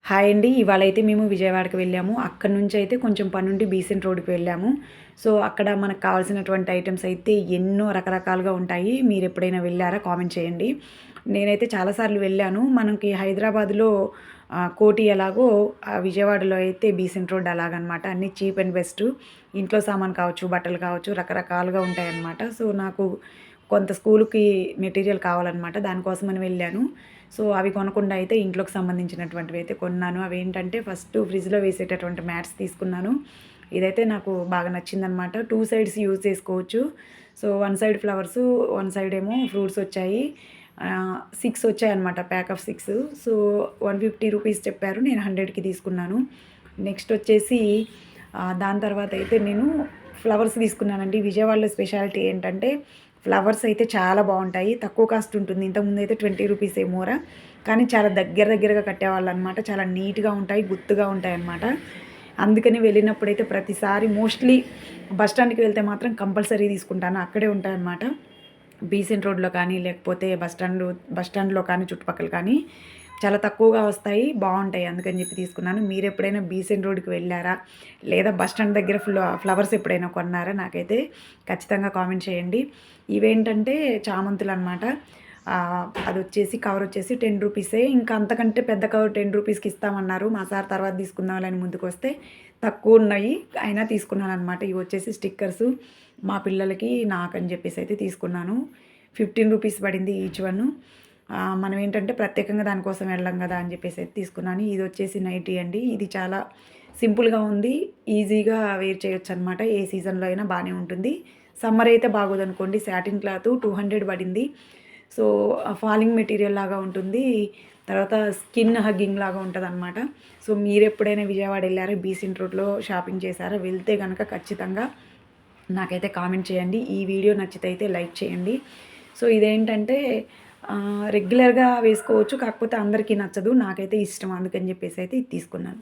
Hi అండి. ఇవాళైతే మేము విజయవాడకి వెళ్ళాము. అక్కడి నుంచయితే కొంచెం పనుండి బీసెంట్ రోడ్‌కి వెళ్ళాము. సో, అక్కడ మనకు కావాల్సినటువంటి ఐటెమ్స్ అయితే ఎన్నో రకరకాలుగా ఉంటాయి. మీరెప్పుడైనా వెళ్లారా? కామెంట్ చేయండి. నేనైతే చాలా సార్లు వెళ్ళాను. మనకి హైదరాబాద్‌లో కోఠి ఎలాగో విజయవాడలో అయితే బీసెంట్ రోడ్ అలాగనమాట. అన్నీ చీప్ అండ్ బెస్ట్. ఇంట్లో సామాను కావచ్చు, బట్టలు కావచ్చు రకరకాలుగా ఉంటాయన్నమాట. సో, నాకు కొంత స్కూలుకి మెటీరియల్ కావాలన్నమాట. దానికోసమని వెళ్ళాను. సో, అవి కొనకుండా అయితే ఇంట్లోకి సంబంధించినటువంటివి అయితే కొన్నాను. అవేంటంటే ఫస్ట్ ఫ్రిడ్జ్‌లో వేసేటటువంటి మ్యాట్స్ తీసుకున్నాను. ఇదైతే నాకు బాగా నచ్చిందనమాట. 2 సైడ్స్ యూజ్ చేసుకోవచ్చు. So, one side flowers, one side ఏమో ఫ్రూట్స్ వచ్చాయి. 6 వచ్చాయన్నమాట. Pack of 6. సో, 150 రూపీస్ చెప్పారు. నేను 100కి తీసుకున్నాను. నెక్స్ట్ వచ్చేసి దాని తర్వాత అయితే నేను ఫ్లవర్స్ తీసుకున్నానండి. విజయవాడలో స్పెషాలిటీ ఏంటంటే ఫ్లవర్స్ అయితే చాలా బావుంటాయి. తక్కువ కాస్ట్ ఉంటుంది. ఇంతకుముందయితే 20 రూపీస్ ఏమోరా. కానీ చాలా దగ్గరగా కట్టేవాళ్ళనమాట. చాలా నీట్‌గా ఉంటాయి. గుత్తుగా ఉంటాయన్నమాట. అందుకని వెళ్ళినప్పుడైతే ప్రతిసారి మోస్ట్‌లీ బస్ స్టాండ్‌కి వెళ్తే మాత్రం కంపల్సరీ తీసుకుంటాను. అక్కడే ఉంటాయన్నమాట. బీసెంట్ రోడ్‌లో కానీ, లేకపోతే బస్ స్టాండ్‌లో కానీ, చుట్టుపక్కల కానీ చాలా తక్కువగా వస్తాయి. బావుంటాయి. అందుకని చెప్పి తీసుకున్నాను. మీరెప్పుడైనా బీసెంట్ రోడ్‌కి వెళ్లారా? లేదా బస్ స్టాండ్ దగ్గర ఫ్లవర్స్ ఎప్పుడైనా కొన్నారా? నాకైతే ఖచ్చితంగా కామెంట్ చేయండి. ఇవేంటంటే చామంతులనమాట. అదొచ్చేసి కవరొచ్చేసి 10 రూపీసే. ఇంకా అంతకంటే పెద్ద కవర్ 10 రూపీస్‌కి ఇస్తామన్నారు. మా సార్ తర్వాత తీసుకుందాంలే అని ముందుకొస్తే తక్కువున్నాయి. అయినా తీసుకున్నాననమాట. ఇవొచ్చేసి స్టిక్కర్సు. మా పిల్లలకి, నాకని చెప్పేసి అయితే తీసుకున్నాను. 15 రూపీస్ పడింది ఈచ్ వన్. మనం ఏంటంటే ప్రత్యేకంగా దానికోసం వెళ్ళం కదా అని చెప్పేసి అయితే తీసుకున్నాను. ఇదొచ్చేసి నైటీ అండి. ఇది చాలా సింపుల్‌గా ఉంది. ఈజీగా వేర్ చేయొచ్చనమాట. ఏ సీజన్‌లో అయినా బానే ఉంటుంది. సమ్మర్ అయితే బాగోదనుకోండి. సాటిన్ క్లాత్ 200 పడింది. సో, ఫాలింగ్ మెటీరియల్ లాగా ఉంటుంది. తర్వాత స్కిన్ హగ్గింగ్ లాగా ఉంటదనమాట. సో, మీరెప్పుడైనా విజయవాడ ఎళ్లారా? బీసెంట్ రోడ్‌లో షాపింగ్ చేశారా? వెళ్తే గనక ఖచ్చితంగా నాకైతే కామెంట్ చేయండి. ఈ వీడియో నచ్చితే అయితే లైక్ చేయండి. సో, ఇదేంటంటే రెగ్యులర్‌గా వేసుకోవచ్చు. కాకపోతే అందరికీ నచ్చదు. నాకైతే ఇష్టం. అందుకని చెప్పేసి అయితే ఇది తీసుకున్నాను.